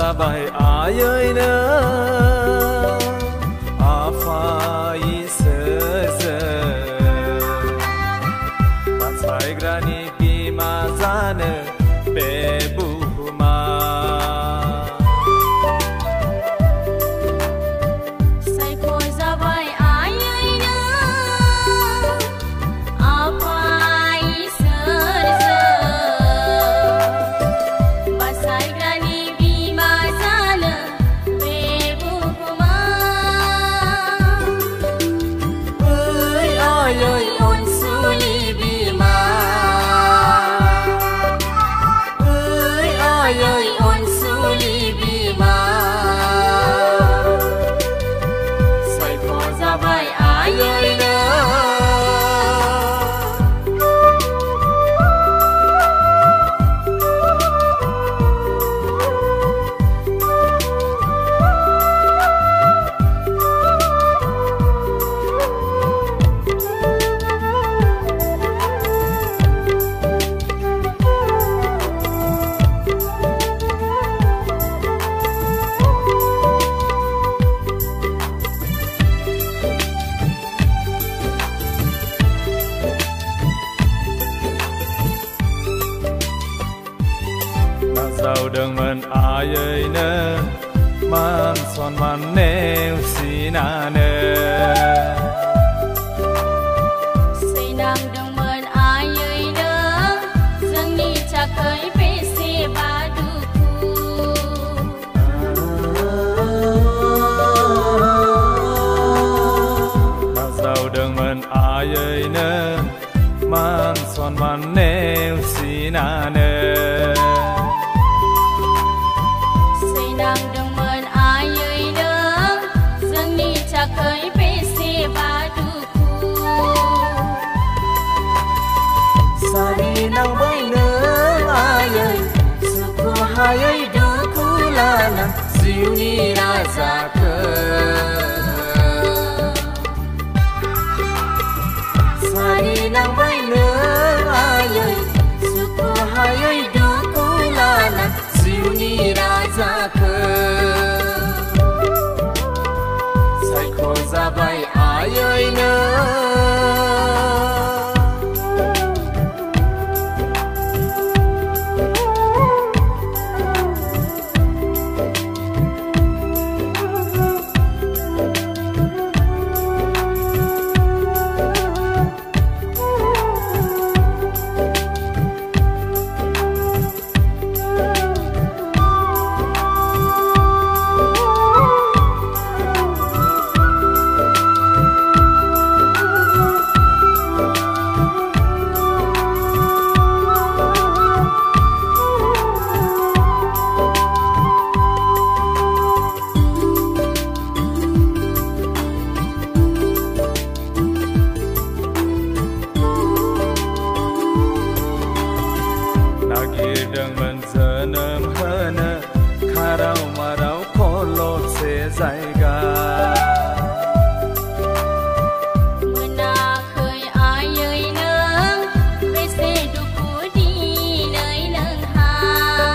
ra bài ai ơi nữa à phải sơ sơ bạn sai grani bima zane bebu ma sai khôi ra bài ai ơi nữa à phải sơ sơ bạn sai grani bima zane bebu ma ơi ai ơi on suli bima ai ơi on suli bima sai khôi ra bài ai ơi nữa giàu đừng mần ai ơi nơ man son man nêu xì na nơ xây nàng đừng mơn ai ơi nữa dâng ni cha khơi bê xê ba du mà giàu đừng mần ai ơi nơ man son man nêu xì na nơ nàng đừng mơn ai ơi nữa dâng ni cha khơi bê xê ba du sa đi nang bay nơ ai ơi sự của hai ơi đứa cũ là nang siêu ni ra ra cơ sa đi nang bay nơ ai ơi sự của hai ơi đứa cũ là nang siêu ni ra ra sai khô ra bay ai ơi nữa đừng mần giờ nơm hơ nơ khá rau mà rau khô lột sẽ dày ga mưa na khơi ai ơi nữa bê xê du cú đi nơi nâng hà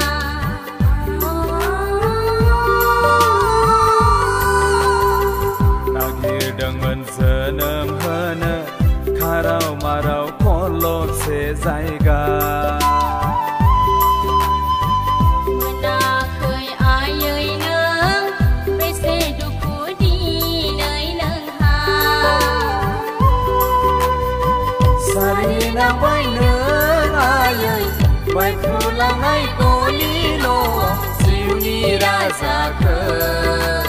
nào kia đừng mần giờ nơm hơ nơ khá rau mà rau khô lột sẽ dày ga nàng bay nữa ai ơi bay phu lang ai cô ni no siêu ni ra sa cơ